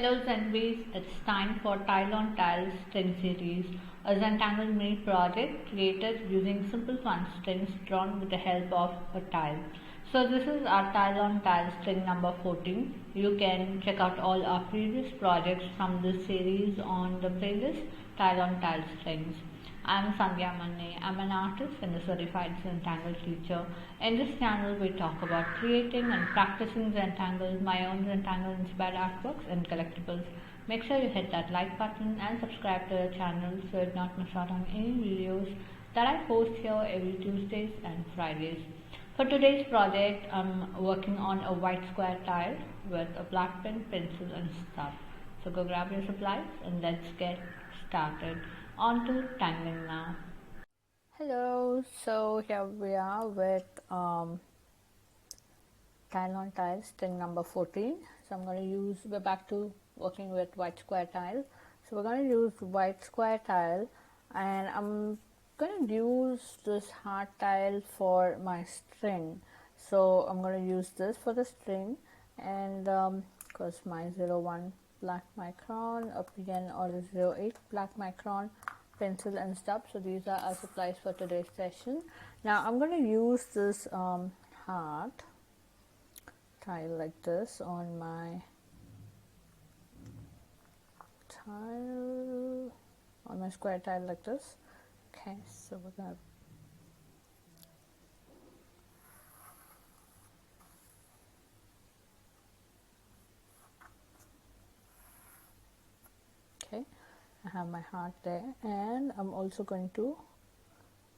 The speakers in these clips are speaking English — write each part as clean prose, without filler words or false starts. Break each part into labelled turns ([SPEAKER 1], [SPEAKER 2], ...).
[SPEAKER 1] Hello Zenbeez, it's time for Tile on Tile string series, a Zentangle Mini Project created using simple fun strings drawn with the help of a tile. So this is our Tile on Tile string number 14. You can check out all our previous projects from this series on the playlist Tile on Tile strings. I'm SANDHYA MANNE. I'm an artist and a certified Zentangle teacher. In this channel, we talk about creating and practicing Zentangle, my own Zentangle inspired artworks and collectibles. Make sure you hit that like button and subscribe to the channel so you not miss out on any videos that I post here every Tuesdays and Fridays. For today's project, I'm working on a white square tile with a black pen, pencil and stub. So go grab your supplies and let's get started. On to tangling now. Hello, so here we are with tile on tile string number 14. So we're back to working with white square tile. So we're going to use white square tile and I'm going to use this heart tile for my string. So I'm going to use this for the string and because my 01 black micron, up again or 08 black micron, pencil and stub. So these are our supplies for today's session. Now I'm going to use this heart tile like this on my tile, on my square tile like this. Okay, so we're going to I have my heart there and I'm also going to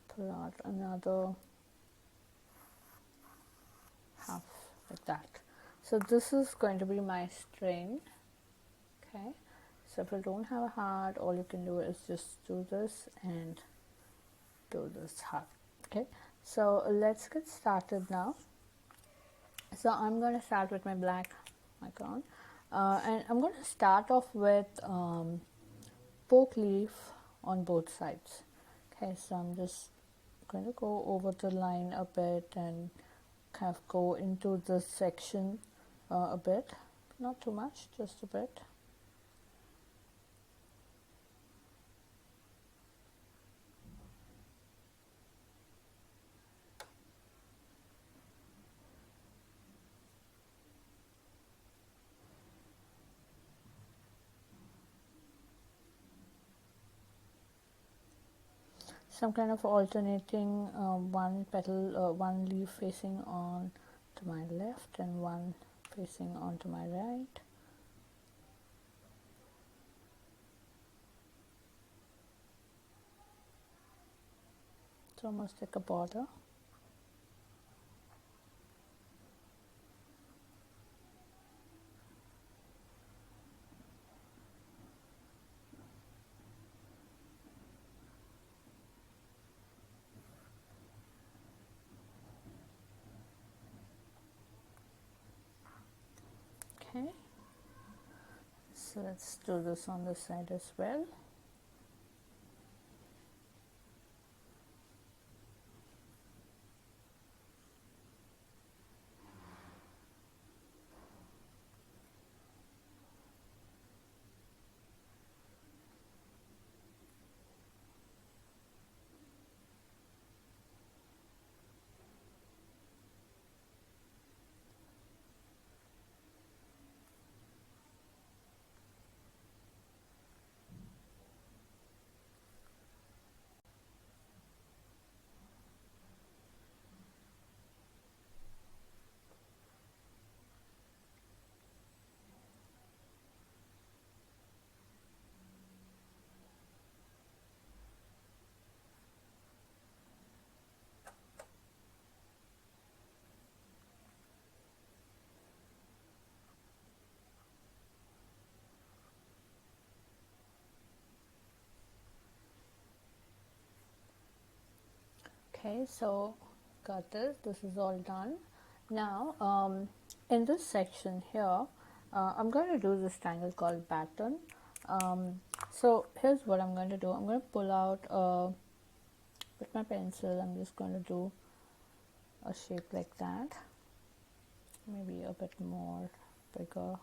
[SPEAKER 1] pull out another half like that. So this is going to be my string. Okay, so if you don't have a heart, all you can do is just do this and do this heart. Okay, so let's get started now. So I'm going to start with my black micron and I'm going to start off with poke leaf on both sides. Okay, so I'm just going to go over the line a bit and kind of go into this section a bit, not too much, just a bit. So I'm kind of alternating one petal, one leaf facing on to my left and one facing on to my right. It's almost like a border. Okay, so let's do this on this side as well. Okay, so got this is all done. Now in this section here I'm going to do this triangle called Baton. So here's what I'm going to do. I'm going to pull out with my pencil. I'm just going to do a shape like that, maybe a bit more bigger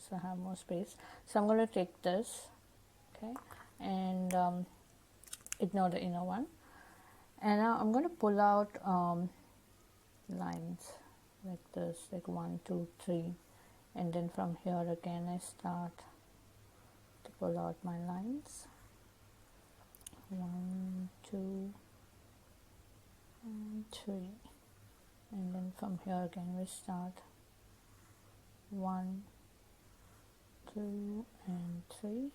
[SPEAKER 1] so I have more space. So I'm going to take this, okay, and ignore the inner one, and now I'm going to pull out lines like this, like 1, 2, 3, and then from here again I start to pull out my lines. 1, 2, and 3, and then from here again we start 1, 2, and 3.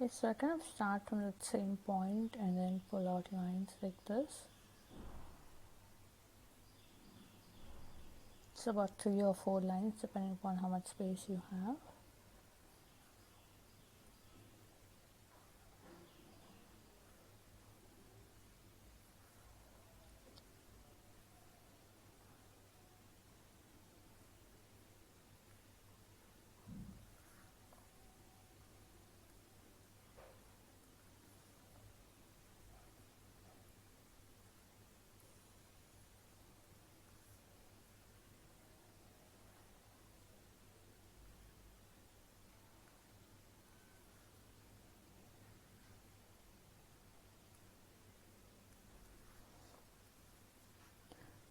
[SPEAKER 1] Okay, so I kind of start from the same point and then pull out lines like this. It's about 3 or 4 lines depending upon how much space you have.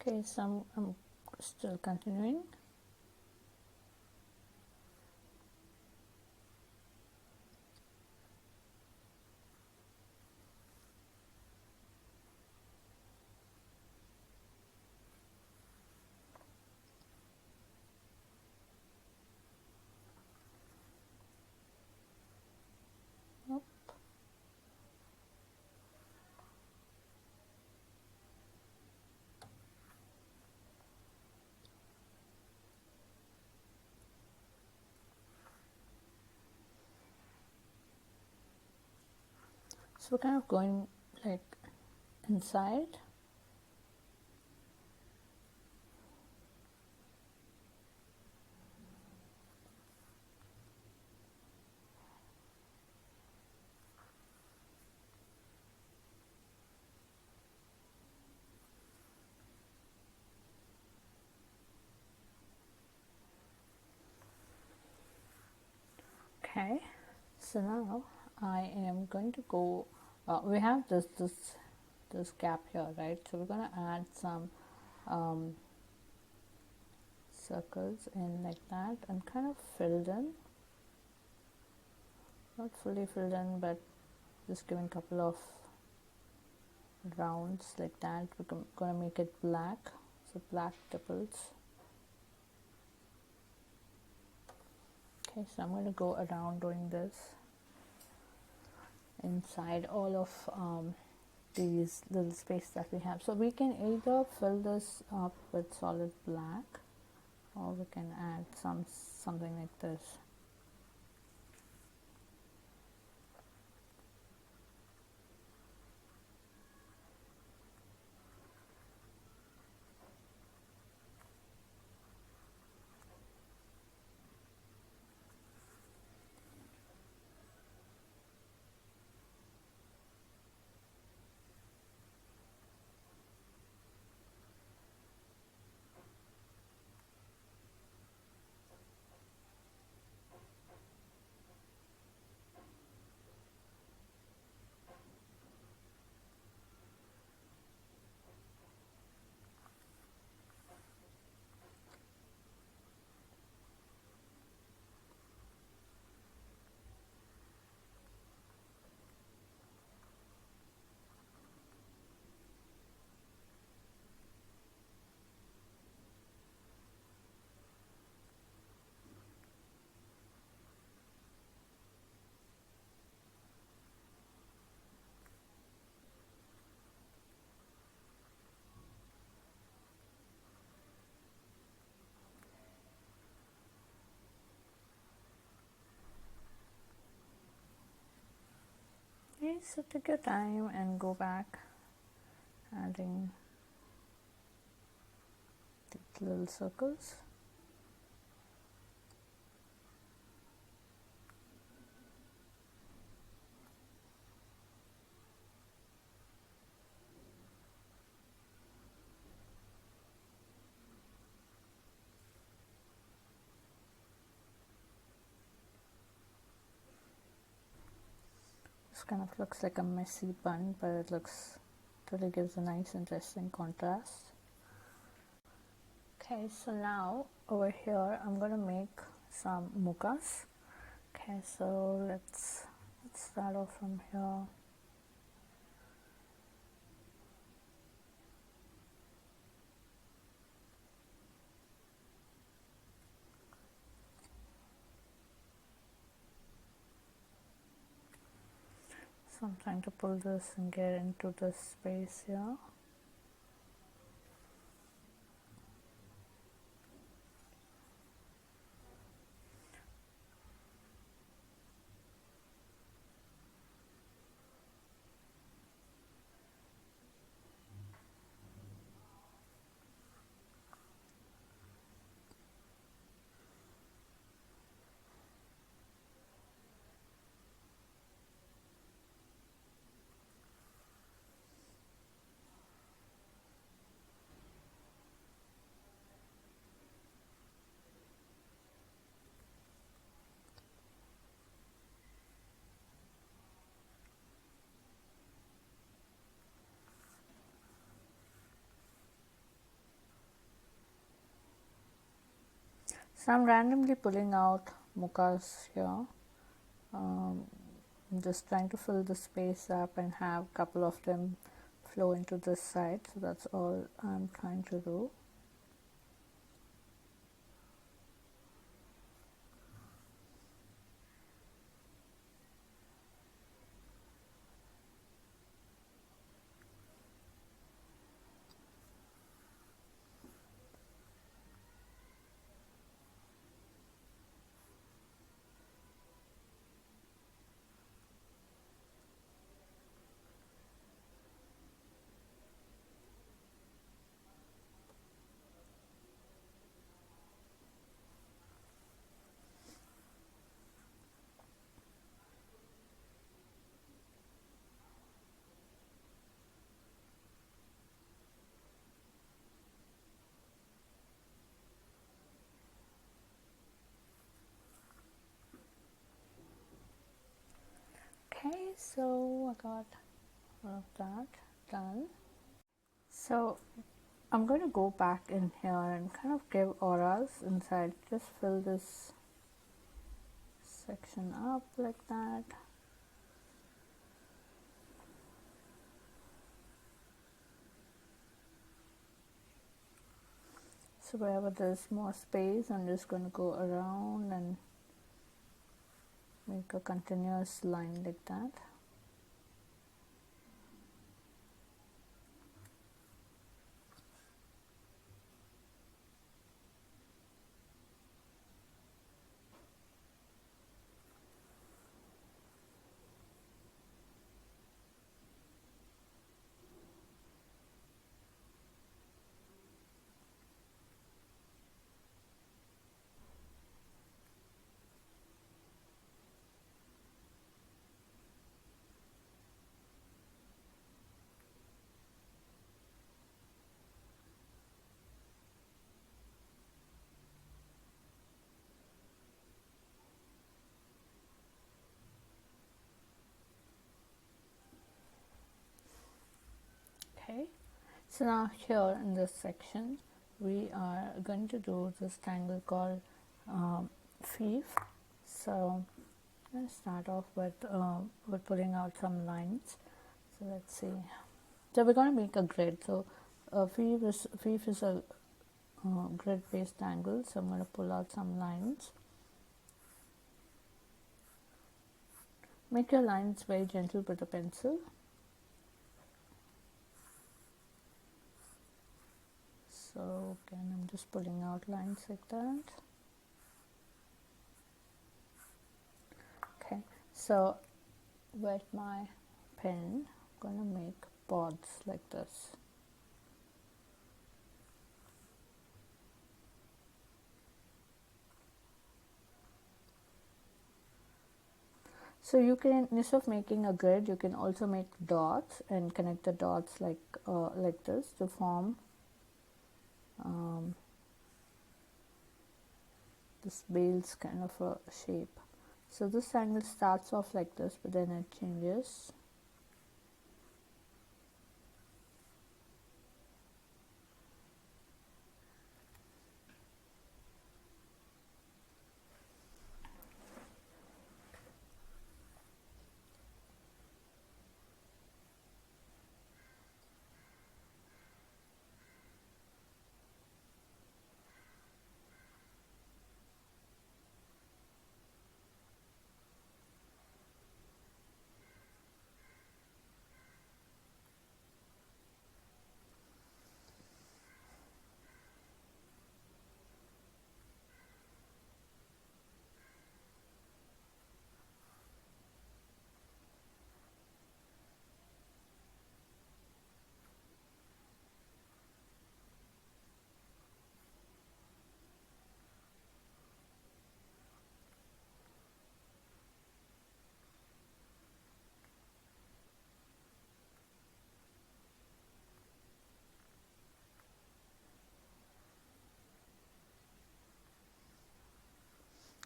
[SPEAKER 1] Okay, so I'm still continuing. Nope. So we're kind of going like inside. Okay, so now I am going to go, we have this gap here, right? So we're going to add some circles in like that and kind of filled in, not fully filled in, but just giving a couple of rounds like that. We're going to make it black, so black tipples. Okay, so I'm going to go around doing this inside all of these little space that we have. So we can either fill this up with solid black, or we can add something like this. Okay, so take your time and go back
[SPEAKER 2] adding these little circles. This kind of looks like a messy bun, but it really gives a nice interesting contrast. Okay, so now over here I'm going to make some mookas. Okay, so let's start off from here. So I'm trying to pull this and get into this space here. So I'm randomly pulling out mookas here. I'm just trying to fill the space up and have a couple of them flow into this side. So that's all I'm trying to do. Okay, so I got all of that done. So I'm going to go back in here and kind of give auras inside. Just fill this section up like that. So wherever there's more space, I'm just going to go around and make a continuous line like that. Okay, so now here in this section we are going to do this tangle called Fife. So let's start off with pulling out some lines. So let's see. So we're going to make a grid. So Fife is a grid based tangle. So I'm going to pull out some lines. Make your lines very gentle with a pencil. So again, I'm just pulling out lines like that. Okay, so with my pen, I'm going to make pods like this. So you can, instead of making a grid, you can also make dots and connect the dots like this to form this bales kind of a shape. So this angle starts off like this, but then it changes.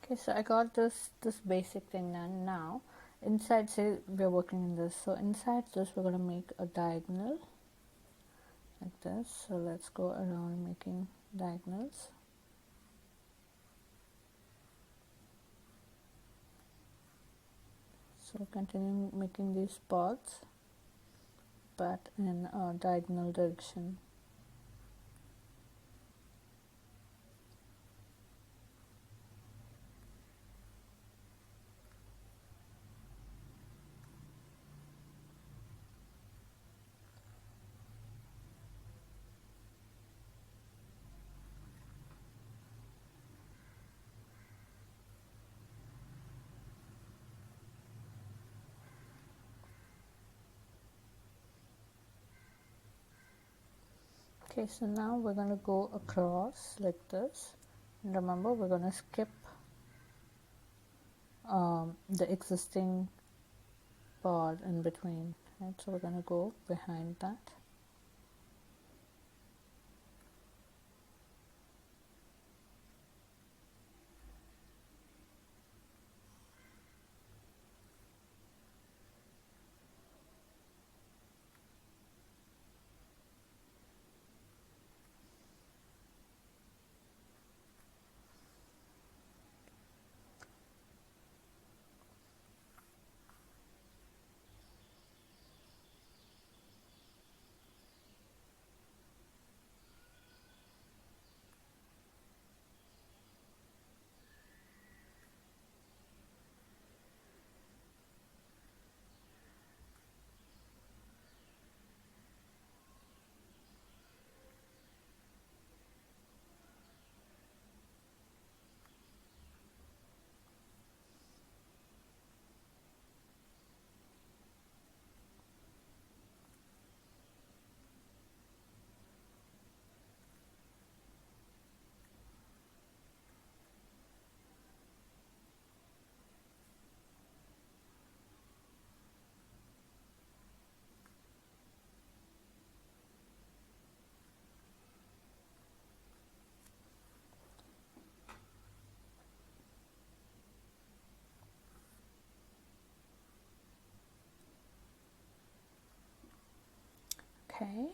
[SPEAKER 2] Okay, so I got this basic thing done. Now inside, say we're working in this, so inside this we're going to make a diagonal like this. So let's go around making diagonals. So continue making these pods, but in a diagonal direction. Okay, so now we're going to go across like this, and remember we're going to skip the existing pod in between, right? So we're going to go behind that. Okay.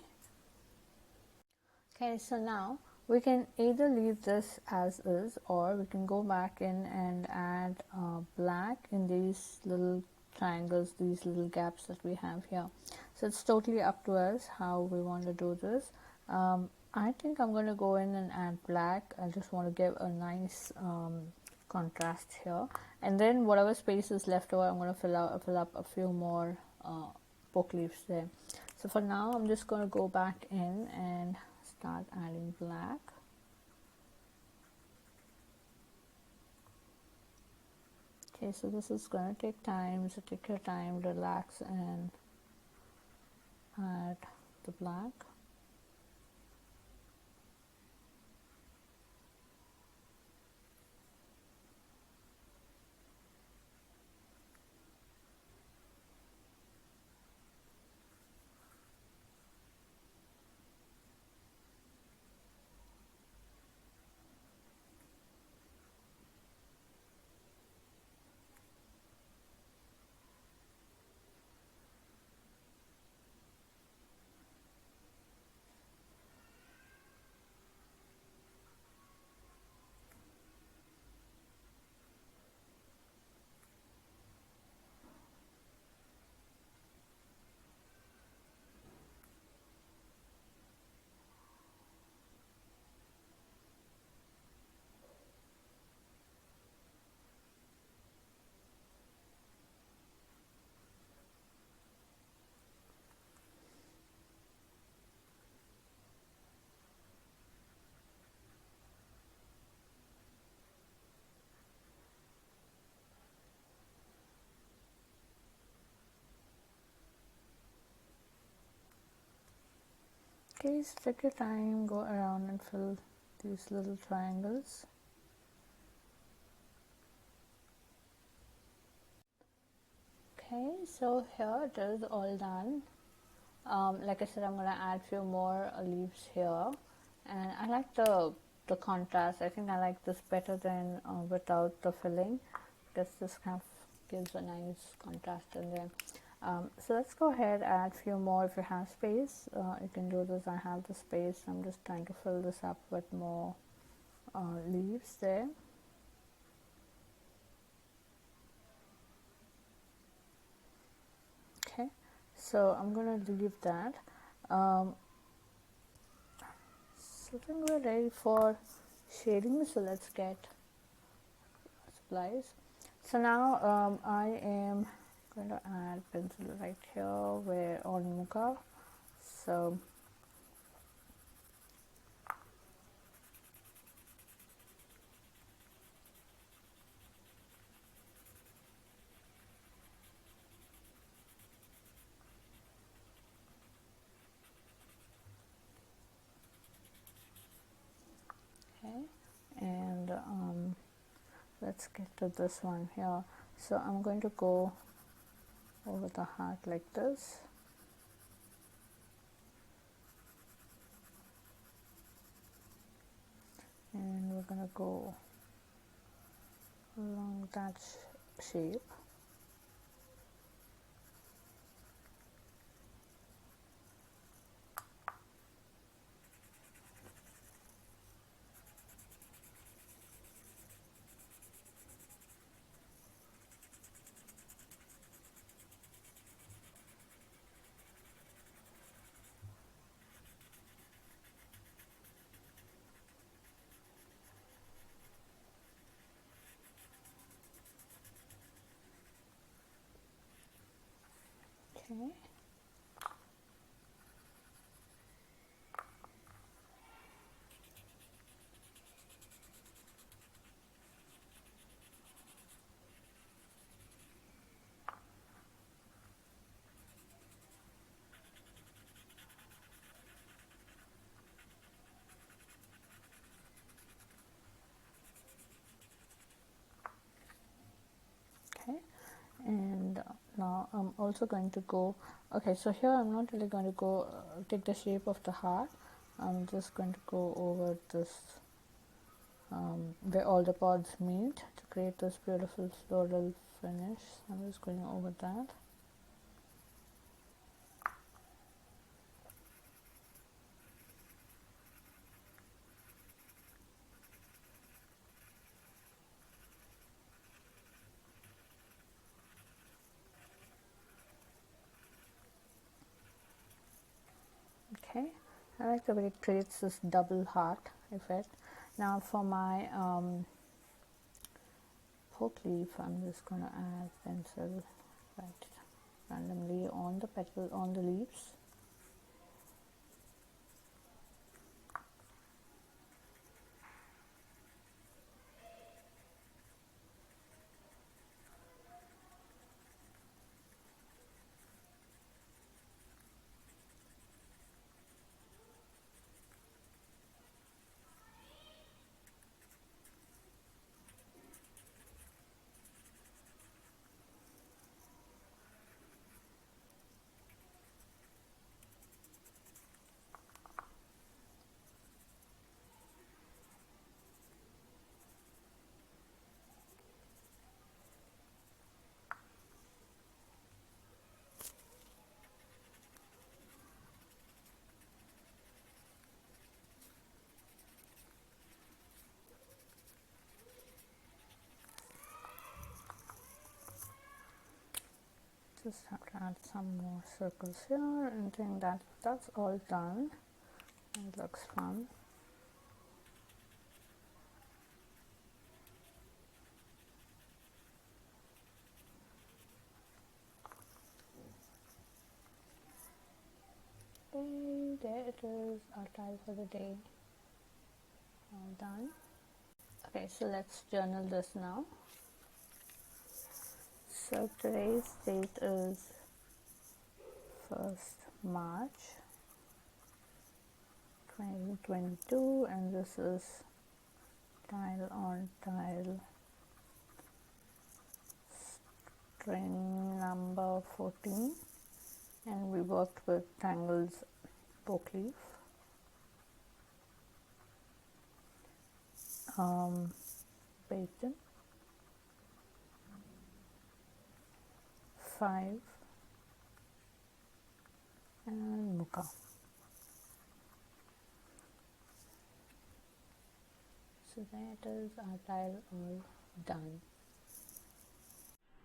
[SPEAKER 2] Okay, so now we can either leave this as is, or we can go back in and add black in these little triangles, these little gaps that we have here. So it's totally up to us how we want to do this. I think I'm going to go in and add black. I just want to give a nice contrast here, and then whatever space is left over, I'm going to fill up a few more poke leaves there. So for now, I'm just going to go back in and start adding black. Okay, so this is going to take time, so take your time, relax, and add the black. Okay, so take your time, go around and fill these little triangles. Okay, so here it is all done. Like I said, I'm gonna add few more leaves here, and I like the contrast. I think I like this better than without the filling, because this kind of gives a nice contrast in there. So let's go ahead, add few more. If you have space, you can do this. I have the space. I'm just trying to fill this up with more leaves there. Okay, so I'm gonna leave that. So I think we're ready for shading. So let's get supplies. So now I am going to add pencil right here where on Mooka. So okay, and let's get to this one here. So I'm going to go over the heart like this. And we're going to go along that shape. Okay. Okay, and now I'm also going to go, okay, so here I'm not really going to go take the shape of the heart. I'm just going to go over this where all the pods meet to create this beautiful floral finish. I'm just going over that. Okay, I like the way it creates this double heart effect. Now for my poke leaf, I'm just going to add pencil right randomly on the petal, on the leaves. Just have to add some more circles here, and think that that's all done. It looks fun. Okay, there it is, our tile for the day. All done. Okay, so let's journal this now. So today's date is 1st March 2022, and this is tile on tile string number 14, and we worked with Tangles book leaf, Baton, Fife, and Mooka. So there it is, our tile all done.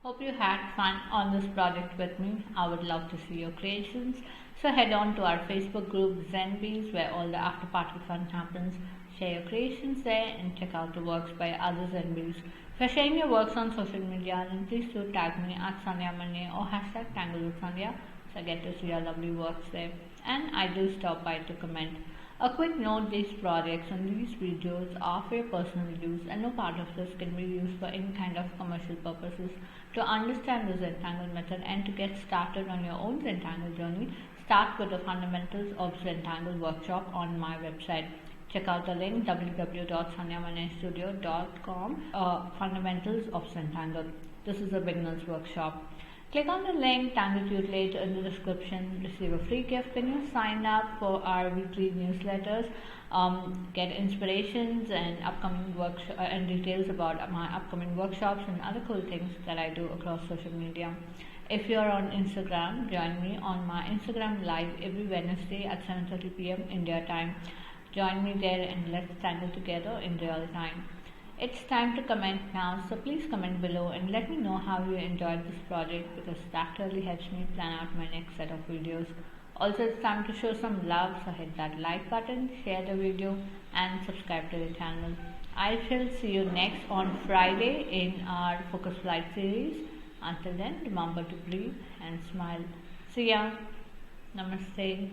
[SPEAKER 1] Hope you had fun on this project with me. I would love to see your creations. So head on to our Facebook group Zenbeez, where all the after party fun happens. Share your creations there and check out the works by other Zenbeez. For sharing your works on social media, then please do tag me at SANDHYA MANNE or hashtag Tangle with Sandhya, so I get to see your lovely works there. And I do stop by to comment. A quick note, these projects and these videos are for your personal use, and no part of this can be used for any kind of commercial purposes. To understand the Zentangle method and to get started on your own Zentangle journey, start with the Fundamentals of Zentangle workshop on my website. Check out the link www.sandhyamannestudio.com, Fundamentals of Zentangle. This is a beginner's workshop. Click on the link Tangle tutelage in the description, receive a free gift when you sign up for our weekly newsletters, get inspirations and upcoming workshops and details about my upcoming workshops and other cool things that I do across social media. If you are on Instagram, join me on my Instagram live every Wednesday at 7:30 p.m. India time. Join me there and let's tangle together in real time. It's time to comment now, so please comment below and let me know how you enjoyed this project, because that really helps me plan out my next set of videos. Also, it's time to show some love, so hit that like button, share the video and subscribe to the channel. I shall see you next on Friday in our Focus Flight series. Until then, remember to breathe and smile. See ya. Namaste.